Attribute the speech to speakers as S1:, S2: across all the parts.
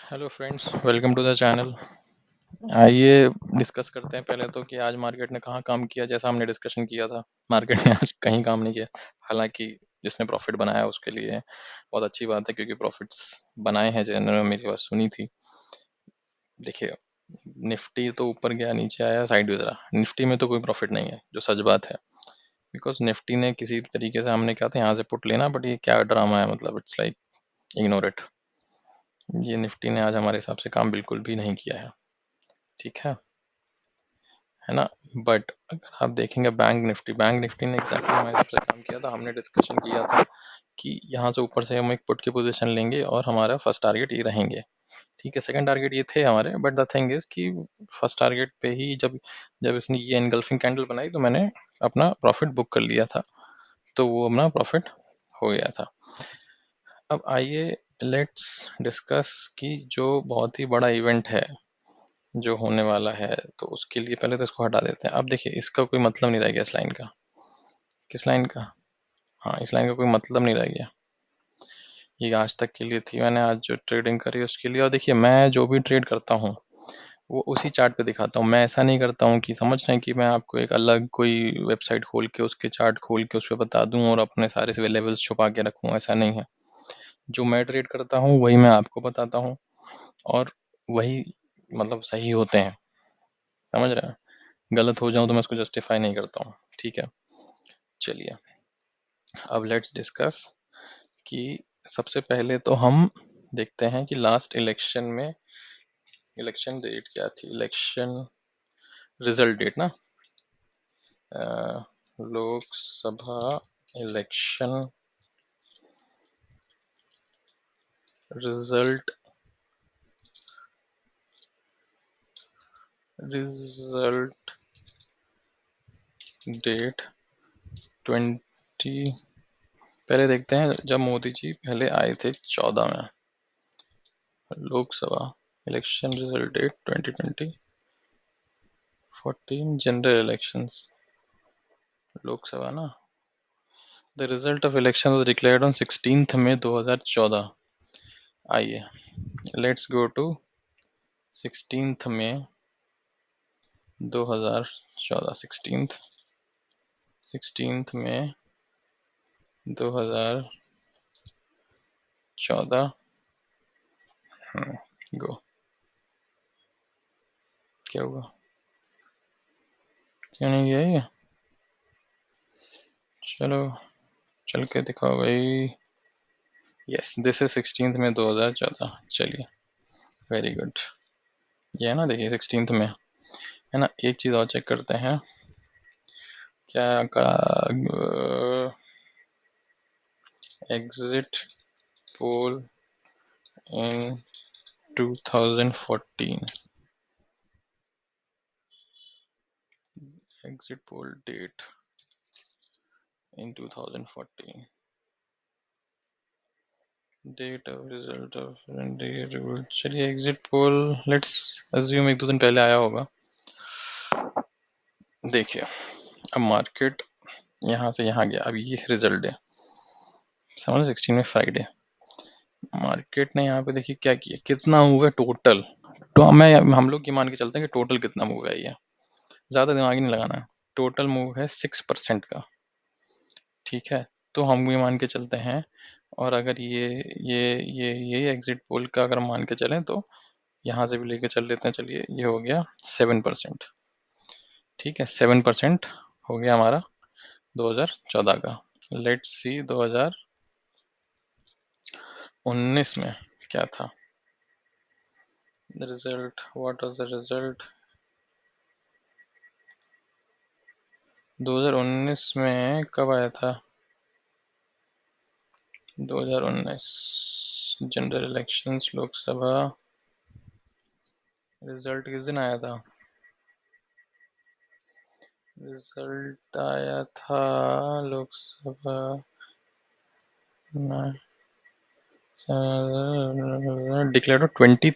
S1: Hello friends, welcome to the channel. आइए discuss करते हैं पहले तो कि आज मार्केट ने कहाँ काम किया। जैसा हमने डिस्कशन किया था, मार्केट ने आज कहीं काम नहीं किया। हालांकि जिसने प्रॉफिट बनाया उसके लिए बहुत अच्छी बात है, क्योंकि प्रॉफिट्स बनाए हैं जिन्होंने मेरी बात सुनी थी। देखिए, निफ्टी तो ऊपर गया, नीचे आया, साइड वेज रहा। निफ्टी में तो कोई प्रॉफिट नहीं है, जो सच बात है। बिकॉज निफ्टी ने किसी तरीके से, हमने कहा था यहाँ से पुट लेना, बट ये क्या ड्रामा है, मतलब इट्स लाइक इग्नोर इट। ये निफ्टी ने आज हमारे हिसाब से काम बिल्कुल भी नहीं किया है। ठीक है ना। बट अगर आप देखेंगे बैंक निफ्टी ने एग्जैक्टली हमारे हिसाब से काम किया था। हमने डिस्कशन किया था कि यहाँ से ऊपर से हम एक पुट की पोजीशन लेंगे और हमारा फर्स्ट टारगेट ये रहेंगे। ठीक है, सेकंड टारगेट ये थे हमारे, बट द थिंग इज कि फर्स्ट टारगेट पे ही जब जब इसने ये एनगल्फिंग कैंडल बनाई तो मैंने अपना प्रॉफिट बुक कर लिया था। तो वो अपना प्रॉफिट हो गया था। अब आइए लेट्स डिस्कस कि जो बहुत ही बड़ा इवेंट है जो होने वाला है, तो उसके लिए पहले तो इसको हटा देते हैं। अब देखिए, इसका कोई मतलब नहीं रह गया इस लाइन का। किस लाइन का? हाँ, इस लाइन का कोई मतलब नहीं रह गया। ये आज तक के लिए थी, मैंने आज जो ट्रेडिंग करी उसके लिए। और देखिए, मैं जो भी ट्रेड करता हूँ वो उसी चार्ट पे दिखाता हूँ। मैं ऐसा नहीं करता हूँ कि समझ रहे हैं कि मैं आपको एक अलग कोई वेबसाइट खोल के उसके चार्ट खोल के उस पर बता दूँ और अपने सारे से लेवल्स छुपा के रखूँ। ऐसा नहीं है। जो मैं ट्रेड करता हूँ वही मैं आपको बताता हूँ, और वही मतलब सही होते हैं। समझ रहे हैं? गलत हो जाऊं तो मैं उसको जस्टिफाई नहीं करता हूँ। ठीक है, चलिए अब लेट्स डिस्कस कि सबसे पहले तो हम देखते हैं कि लास्ट इलेक्शन में इलेक्शन डेट क्या थी। इलेक्शन रिजल्ट डेट ना, Lok Sabha election result result date 20। पहले देखते हैं जब मोदी जी पहले आए थे 14 में। Lok Sabha election result date 2020 14 general elections. Lok Sabha ना, the result of election was declared on 16 May 2014। आइए let's go to 16 May 2014। 16 May 2014। गो। क्या हुआ? क्यों नहीं गया ये? चलो चल के दिखाओ भाई। Yes, this is 16 May 2014। चलिए, वेरी गुड। ये है ना, देखिए 16 में है ना। एक चीज़ और चेक करते हैं क्या का। Exit poll in 2014। Exit poll date in 2014। Date of result of. चलिए एग्जिट पोल लेट्स अज्यूम 1-2 दिन पहले आया होगा। देखिए, अब मार्केट यहाँ से यहाँ गया। अब ये रिजल्ट है, समझ 16 में फ्राइडे। मार्केट ने यहाँ पे देखिए क्या किया, कितना हुआ टोटल। तो हम लोग ये मान के चलते हैं कि टोटल कितना मूव है। ये ज़्यादा दिमाग ही नहीं लगाना है। टोटल मूव है 6% का। ठीक है, तो हम ये मान के चलते हैं। और अगर ये एग्जिट पोल का अगर मान के चलें तो यहाँ से भी लेके चल लेते हैं। चलिए, ये हो गया 7%। ठीक है, 7% हो गया हमारा 2014 का। लेट्स सी 2019 में क्या था result. What was the result 2019 में? कब आया था 2019 जनरल इलेक्शंस लोकसभा? रिजल्ट किस दिन आया था? रिजल्ट आया था लोकसभा डिक्लेयर 23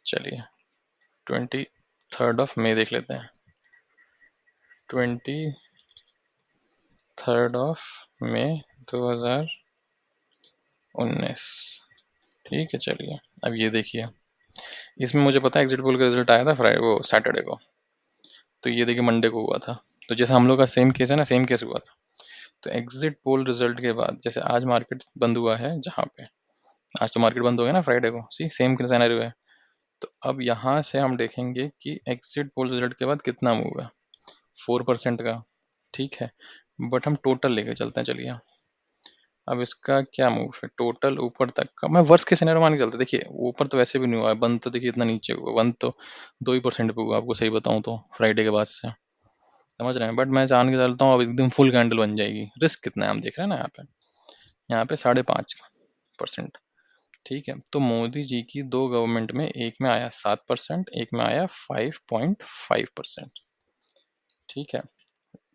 S1: चलिए 23 देख लेते हैं। 23 मई 2019। ठीक है, चलिए अब ये देखिए, इसमें मुझे पता है एग्जिट पोल का रिजल्ट आया था फ्राइडे वो सैटरडे को, तो ये देखिए मंडे को हुआ था। तो जैसे हम लोग का सेम केस है ना, सेम केस हुआ था। तो एग्जिट पोल रिजल्ट के बाद जैसे आज मार्केट बंद हुआ है जहाँ पे, आज तो मार्केट बंद हो गया ना फ्राइडे को, सी सेम सिनेरियो है। तो अब यहाँ से हम देखेंगे कि एग्जिट पोल रिजल्ट के बाद कितना मूव है, 4% का, ठीक है। बट हम टोटल लेके चलते हैं, चलिए। अब इसका क्या मूव है टोटल ऊपर तक का, मैं वर्स्ट के सिनेरियो मान के चलते, देखिए ऊपर तो वैसे भी नहीं हुआ है, बंद तो देखिए इतना नीचे हुआ, बंद तो 2% पे हुआ, आपको सही बताऊं तो फ्राइडे के बाद से, समझ रहे हैं। बट मैं जान के चलता हूँ अब एकदम फुल कैंडल बन जाएगी। रिस्क कितना है हम देख रहे हैं ना यहाँ पे, यहाँ पे 5.5%। ठीक है, तो मोदी जी की दो गवर्नमेंट में एक में आया 7%, एक में आया 5.5%। ठीक है,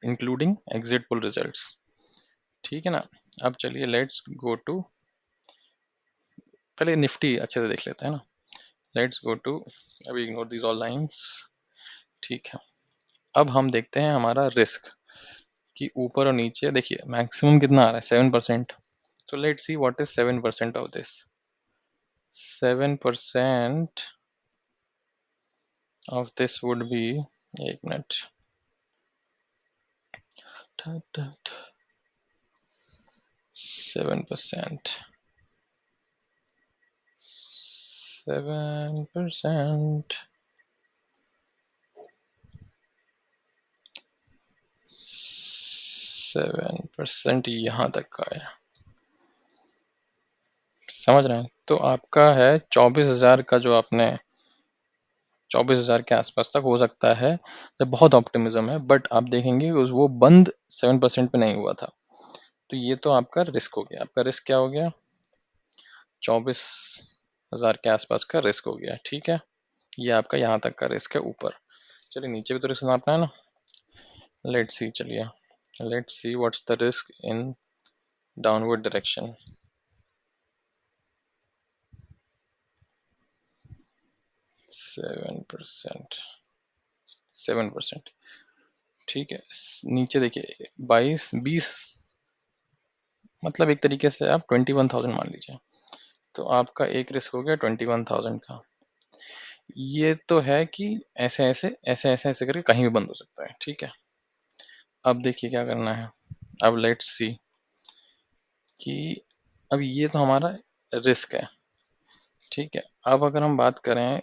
S1: इंक्लूडिंग एग्जिट पोल रिजल्ट्स। ठीक है ना। अब चलिए लेट्स गो टू, पहले निफ्टी अच्छे से देख लेते हैं ना। लेट्स गो टू, अभी इग्नोर दीज ऑल लाइंस। ठीक है, अब हम देखते हैं हमारा रिस्क कि ऊपर और नीचे, देखिए मैक्सिमम कितना आ रहा है 7%। तो let's see what is 7% of this. 7% of this would be, एक मिनट, 7%, 7%, 7% यहाँ तक का है, समझ रहे हैं। तो आपका है 24,000 का, जो आपने 24,000 के आसपास तक हो सकता है जब बहुत ऑप्टिमिज्म है। बट आप देखेंगे वो बंद 7% पे नहीं हुआ था। तो ये तो आपका रिस्क हो गया। आपका रिस्क क्या हो गया, 24,000 के आसपास का रिस्क हो गया। ठीक है, ये आपका यहाँ तक का रिस्क है ऊपर। चलिए नीचे भी तो रिस्क नापना है ना। लेट्स सी, चलिए let's see what's the risk in downward direction. 7%, 7%। ठीक है, नीचे देखिए 22, 20, मतलब एक तरीके से आप 21,000 मान लीजिए। तो आपका एक रिस्क हो गया 21,000 का। ये तो है कि ऐसे ऐसे ऐसे ऐसे ऐसे करके कहीं भी बंद हो सकता है। ठीक है, अब देखिए क्या करना है। अब लेट्स सी कि अब ये तो हमारा रिस्क है। ठीक है, अब अगर हम बात करें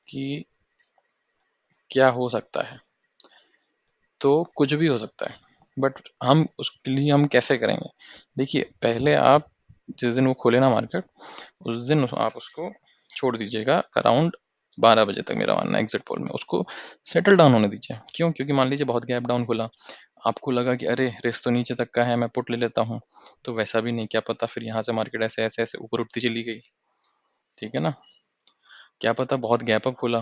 S1: कि क्या हो सकता है, तो कुछ भी हो सकता है। बट हम उसके लिए हम कैसे करेंगे, देखिए पहले आप जिस दिन वो खोले ना मार्केट, उस दिन आप उसको छोड़ दीजिएगा अराउंड 12 बजे तक। मेरा मानना है एग्जिट पोल में उसको सेटल डाउन होने दीजिए। क्यों, क्योंकि मान लीजिए बहुत गैप डाउन खुला, आपको लगा कि अरे रिस्क तो नीचे तक का है, मैं पुट ले लेता हूँ, तो वैसा भी नहीं, क्या पता फिर यहाँ से मार्केट ऐसे ऐसे ऐसे ऊपर उठती चली गई। ठीक है ना, क्या पता बहुत गैप अप खुला,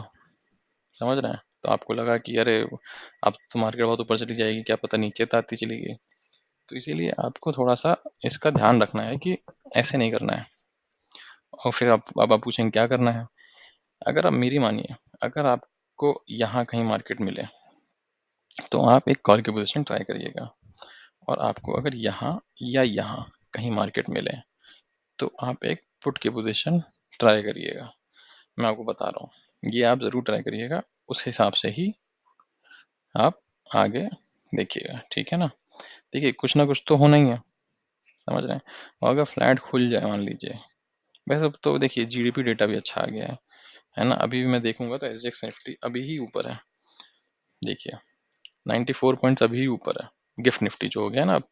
S1: समझ रहे हैं। तो आपको लगा कि अरे अब तो मार्केट बहुत ऊपर चली जाएगी, क्या पता नीचे तो आती चली गई। तो इसीलिए आपको थोड़ा सा इसका ध्यान रखना है कि ऐसे नहीं करना है। और फिर अब आप पूछेंगे क्या करना है। अगर आप मेरी मानिए, अगर आपको यहाँ कहीं मार्केट मिले तो आप एक कॉल की पोजीशन ट्राई करिएगा। और आपको अगर यहाँ या यहाँ कहीं मार्केट मिले तो आप एक पुट की पोजीशन ट्राई करिएगा। मैं आपको बता रहा हूँ, ये आप ज़रूर ट्राई करिएगा, उस हिसाब से ही आप आगे देखिएगा। ठीक है ना, देखिए कुछ ना कुछ तो होना ही है, समझ रहे हैं। और अगर फ्लैट खुल जाए मान लीजिए, वैसे तो देखिए जीडीपी डेटा भी अच्छा आ गया है ना। अभी भी मैं देखूंगा तो एसजीएक्स निफ्टी अभी ही ऊपर है, देखिए 94 पॉइंट्स अभी ही ऊपर है। गिफ्ट निफ्टी जो हो गया ना अब,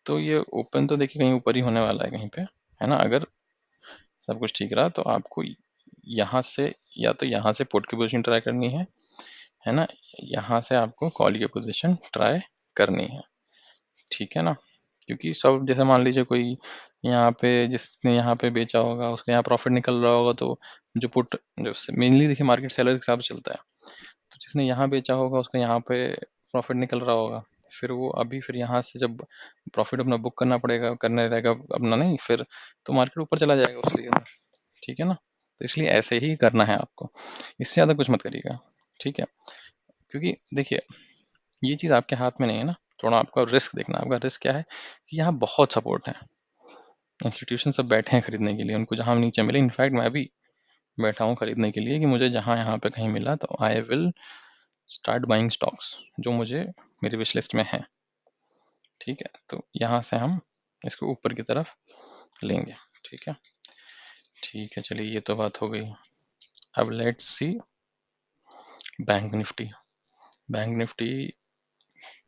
S1: तो ये ओपन तो देखिए कहीं ऊपर ही होने वाला है कहीं पे, है ना। अगर सब कुछ ठीक रहा तो आपको यहाँ से, या तो यहाँ से पुट की पोजीशन ट्राई करनी है ना, यहाँ से आपको कॉल की पोजीशन ट्राई करनी है। ठीक है ना, क्योंकि सब जैसे मान लीजिए कोई यहाँ पे, जिसने यहाँ पे बेचा होगा उसके यहाँ प्रॉफिट निकल रहा होगा, तो जो पुट, जो मेनली देखिए मार्केट सेलर के हिसाब से चलता है, तो जिसने यहाँ बेचा होगा उसका यहाँ पे प्रॉफिट निकल रहा होगा। फिर वो अभी फिर यहाँ से जब प्रॉफिट अपना बुक करना पड़ेगा, करने रहेगा अपना, नहीं फिर तो मार्केट ऊपर चला जाएगा उस लिए। ठीक है ना, तो इसलिए ऐसे ही करना है आपको, इससे ज़्यादा कुछ मत करिएगा। ठीक है, क्योंकि देखिए ये चीज़ आपके हाथ में नहीं है ना, थोड़ा आपका रिस्क देखना। आपका रिस्क क्या है कि यहाँ बहुत सपोर्ट है, इंस्टीट्यूशन सब बैठे हैं खरीदने के लिए, उनको जहाँ नीचे मिले। इनफैक्ट मैं भी बैठा हूँ खरीदने के लिए कि मुझे जहाँ यहाँ पे कहीं मिला तो I will start buying stocks जो मुझे मेरी विश लिस्ट में है। ठीक है, तो यहाँ से हम इसको ऊपर की तरफ लेंगे। ठीक है, ठीक है, चलिए ये तो बात हो गई। अब let's see bank Nifty. Bank Nifty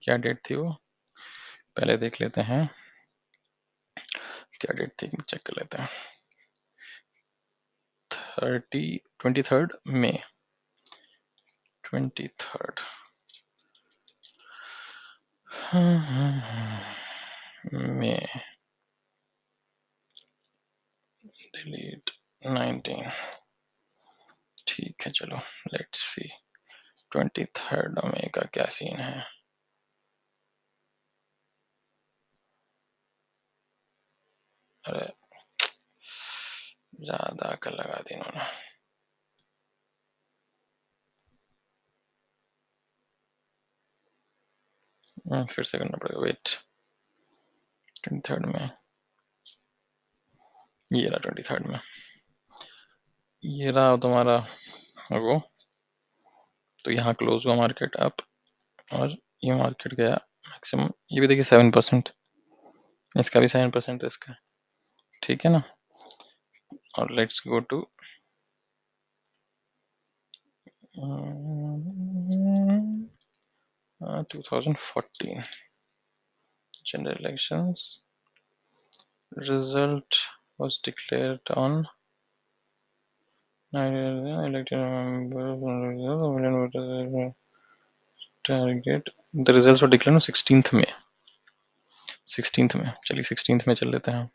S1: क्या डेट थी वो, पहले देख लेते हैं क्या डेट थी, चेक कर लेते हैं। 23 मई, 23 मई, डिलीट 19। ठीक है, चलो लेट्स सी 23 मई का क्या सीन है। अरे ज्यादा अकल लगा दी इन्होंने। फिर से करना पड़ेगा, वेट। 23 में, ये रहा 23 में, ये रहा तुम्हारा वो। तो यहाँ क्लोज हुआ मार्केट अप, और ये मार्केट गया मैक्सिमम। ये भी देखिए 7%, इसका भी 7% रिस्क है। ठीक है ना, और let's go to 2014 general elections. Result was declared on elected target. The results were declared on 16th में, 16th में। चलिए 16th में चल लेते हैं।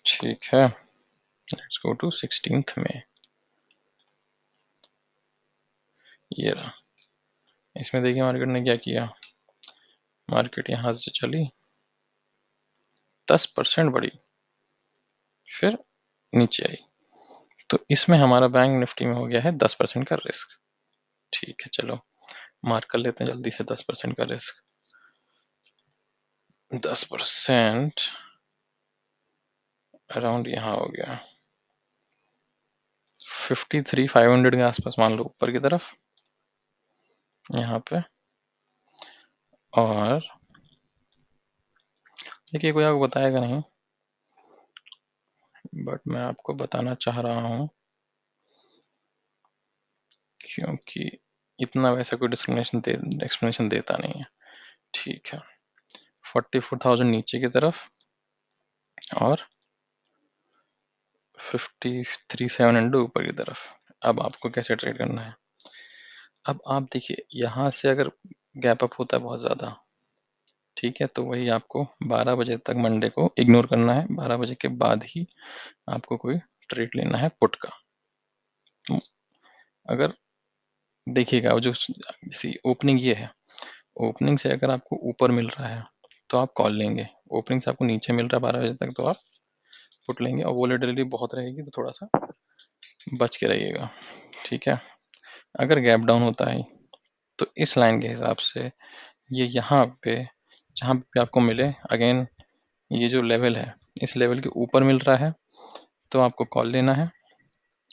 S1: ठीक है, लेट्स गो टू 16th में। ये रहा, इसमें देखिए मार्केट ने क्या किया। मार्केट यहाँ से चली, 10% बढ़ी, फिर नीचे आई। तो इसमें हमारा बैंक निफ्टी में हो गया है 10% का रिस्क। ठीक है, चलो मार्क कर लेते हैं जल्दी से 10% का रिस्क। 10% अराउंड यहाँ हो गया 53,500 के आसपास मान लो, ऊपर की तरफ यहाँ पे। और देखिए कोई आपको बताएगा नहीं, बट मैं आपको बताना चाह रहा हूँ क्योंकि इतना वैसा कोई एक्सप्लेनेशन देता नहीं है। ठीक है, 44,000 नीचे की तरफ और 53,700 ऊपर की तरफ। अब आपको कैसे ट्रेड करना है। अब आप देखिए यहाँ से अगर गैप अप होता है बहुत ज़्यादा, ठीक है, तो वही आपको 12 बजे तक मंडे को इग्नोर करना है। 12 बजे के बाद ही आपको कोई ट्रेड लेना है पुट का। तो अगर देखिएगा जो ओपनिंग ये है, ओपनिंग से अगर आपको ऊपर मिल रहा है तो आप कॉल लेंगे, ओपनिंग से आपको नीचे मिल रहा है 12 बजे तक तो आप पुट लेंगे। और वोलेटिलिटी बहुत रहेगी तो थोड़ा सा बच के रहिएगा। ठीक है, अगर गैप डाउन होता है तो इस लाइन के हिसाब से ये यहाँ पे जहाँ पे आपको मिले, अगेन ये जो लेवल है इस लेवल के ऊपर मिल रहा है तो आपको कॉल लेना है,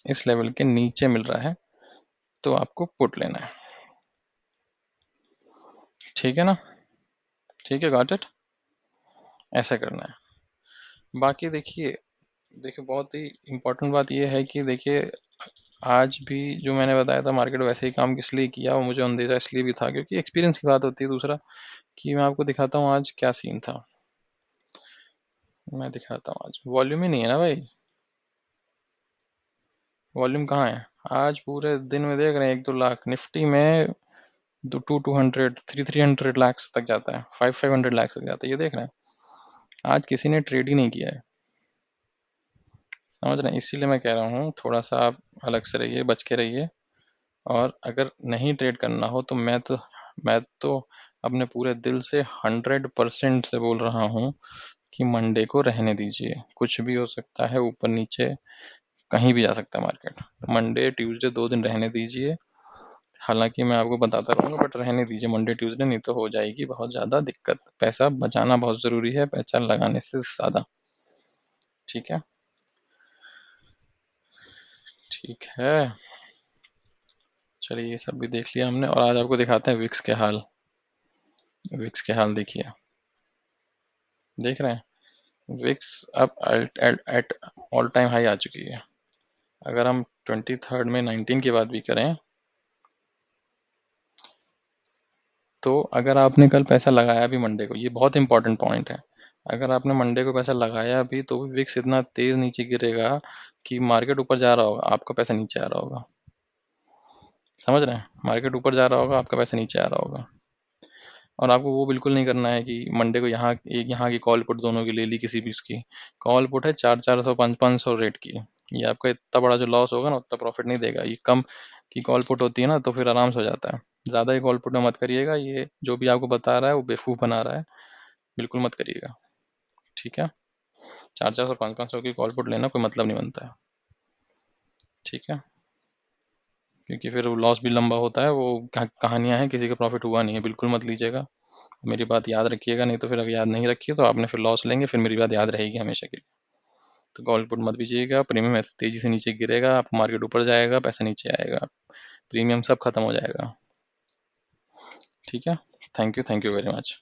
S1: इस लेवल के नीचे मिल रहा है तो आपको पुट लेना है। ठीक है ना, ठीक है, गॉट इट, ऐसा करना है। बाकी देखिए देखिए बहुत ही इम्पोर्टेंट बात ये है कि देखिए आज भी जो मैंने बताया था मार्केट वैसे ही काम किस लिए किया, और मुझे अंदेशा इसलिए भी था क्योंकि एक्सपीरियंस की बात होती है। दूसरा कि मैं आपको दिखाता हूँ आज क्या सीन था, मैं दिखाता हूँ। आज वॉल्यूम ही नहीं है ना भाई, वॉल्यूम कहाँ है। आज पूरे दिन में देख रहे हैं 1-2 लाख निफ्टी में, 200 300 लाख तक जाता है, 500 लाख तक जाता है, ये देख रहे हैं। आज किसी ने ट्रेड ही नहीं किया है, समझ रहे हैं। इसीलिए मैं कह रहा हूँ थोड़ा सा आप अलग से रहिए, बच के रहिए। और अगर नहीं ट्रेड करना हो तो मैं तो अपने पूरे दिल से 100% से बोल रहा हूँ कि मंडे को रहने दीजिए। कुछ भी हो सकता है, ऊपर नीचे कहीं भी जा सकता है मार्केट। मंडे ट्यूसडे 2 दिन रहने दीजिए। हालाँकि मैं आपको बताता रहूँगा, बट रहने दीजिए मंडे ट्यूसडे, नहीं तो हो जाएगी बहुत ज़्यादा दिक्कत। पैसा बचाना बहुत ज़रूरी है, पैसा लगाने से ज़्यादा। ठीक है? ठीक है। चलिए ये सब भी देख लिया हमने, और आज आपको दिखाते हैं विक्स के हाल। विक्स के हाल देखिए। देख रहे हैं? विक्स अब एट ऑल टाइम हाई आ चुकी है। अगर हम 23rd में 19 की बात भी करें, तो अगर आपने कल पैसा लगाया भी मंडे को, ये बहुत इंपॉर्टेंट पॉइंट है, अगर आपने मंडे को पैसा लगाया भी तो भी विक्स इतना तेज नीचे गिरेगा कि मार्केट ऊपर जा रहा होगा, आपका पैसा नीचे आ रहा होगा। समझ रहे हैं? मार्केट ऊपर जा रहा होगा, आपका पैसा नीचे आ रहा होगा। और आपको वो बिल्कुल नहीं करना है कि मंडे को यहाँ एक यहाँ की कॉल पुट दोनों की ले ली, किसी भी उसकी कॉल पुट है 400 500 रेट की। ये आपका इतना बड़ा जो लॉस होगा ना, उतना प्रॉफिट नहीं देगा। ये कम की कॉल पुट होती है ना, तो फिर आराम से हो जाता है। ज़्यादा ही कॉल पुट में मत करिएगा, ये जो भी आपको बता रहा है वो बेवकूफ़ बना रहा है, बिल्कुल मत करिएगा। ठीक है? 400 500 की कॉल पुट लेना कोई मतलब नहीं बनता है। ठीक है? क्योंकि फिर वो लॉस भी लंबा होता है, वो कहानियाँ हैं, किसी का प्रॉफिट हुआ नहीं है, बिल्कुल मत लीजिएगा। मेरी बात याद रखिएगा, नहीं तो फिर अगर याद नहीं रखी तो आपने फिर लॉस लेंगे, फिर मेरी बात याद रहेगी हमेशा के लिए। तो कॉल पुट मत लीजिएगा, प्रीमियम ऐसे तेज़ी से नीचे गिरेगा, आप मार्केट ऊपर जाएगा, पैसा नीचे आएगा, प्रीमियम सब खत्म हो जाएगा। ठीक है? Thank you very much.